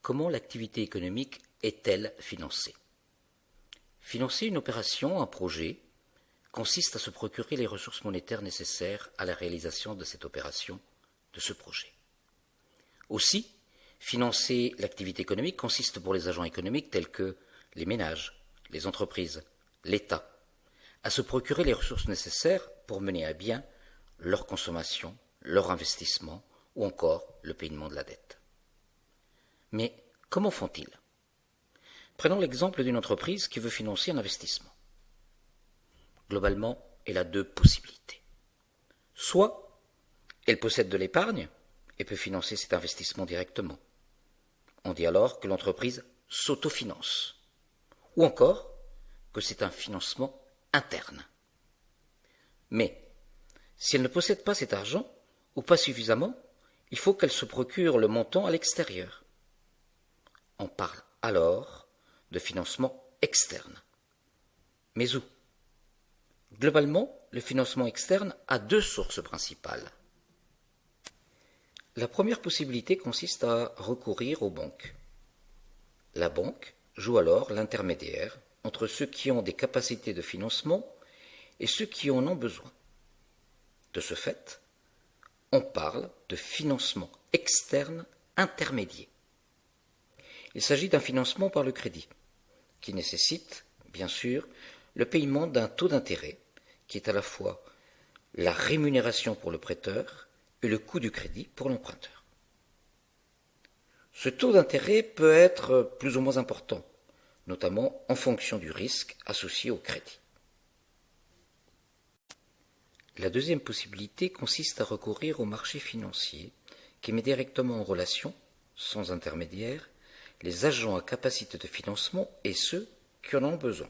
Comment l'activité économique est-elle financée? Financer une opération, un projet, consiste à se procurer les ressources monétaires nécessaires à la réalisation de cette opération, de ce projet. Aussi, financer l'activité économique consiste pour les agents économiques tels que les ménages, les entreprises, l'État, à se procurer les ressources nécessaires pour mener à bien leur consommation, leur investissement ou encore le paiement de la dette. Mais comment font-ils? Prenons l'exemple d'une entreprise qui veut financer un investissement. Globalement, elle a deux possibilités. Soit elle possède de l'épargne et peut financer cet investissement directement. On dit alors que l'entreprise s'autofinance. Ou encore que c'est un financement interne. Mais si elle ne possède pas cet argent, ou pas suffisamment, il faut qu'elle se procure le montant à l'extérieur. On parle alors de financement externe. Mais où? Globalement, le financement externe a deux sources principales. La première possibilité consiste à recourir aux banques. La banque joue alors l'intermédiaire entre ceux qui ont des capacités de financement et ceux qui en ont besoin. De ce fait, on parle de financement externe intermédiaire. Il s'agit d'un financement par le crédit, qui nécessite, bien sûr, le paiement d'un taux d'intérêt, qui est à la fois la rémunération pour le prêteur et le coût du crédit pour l'emprunteur. Ce taux d'intérêt peut être plus ou moins important, notamment en fonction du risque associé au crédit. La deuxième possibilité consiste à recourir au marché financier, qui met directement en relation, sans intermédiaire, les agents à capacité de financement et ceux qui en ont besoin.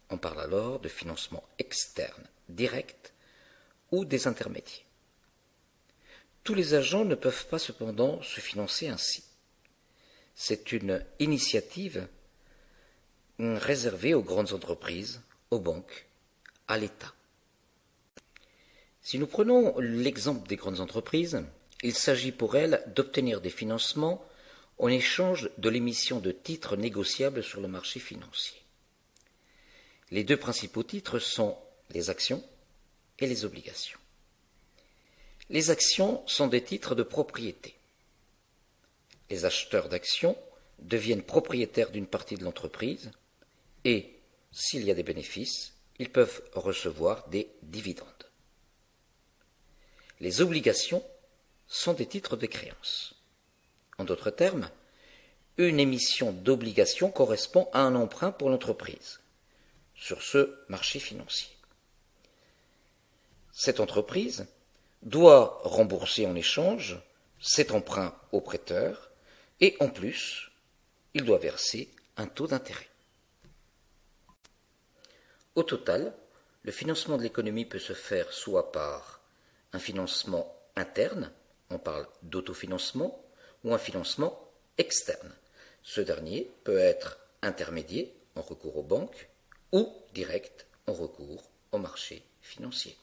On parle alors de financement externe, direct ou des intermédiaires. Tous les agents ne peuvent pas cependant se financer ainsi. C'est une initiative réservée aux grandes entreprises, aux banques, à l'État. Si nous prenons l'exemple des grandes entreprises, il s'agit pour elles d'obtenir des financements en échange de l'émission de titres négociables sur le marché financier. Les deux principaux titres sont les actions et les obligations. Les actions sont des titres de propriété. Les acheteurs d'actions deviennent propriétaires d'une partie de l'entreprise et, s'il y a des bénéfices, ils peuvent recevoir des dividendes. Les obligations sont des titres de créance. En d'autres termes, une émission d'obligation correspond à un emprunt pour l'entreprise sur ce marché financier. Cette entreprise doit rembourser en échange cet emprunt au prêteur et en plus, il doit verser un taux d'intérêt. Au total, le financement de l'économie peut se faire soit par un financement interne, on parle d'autofinancement, ou un financement externe. Ce dernier peut être intermédiaire, en recours aux banques, ou direct, en recours au marché financier.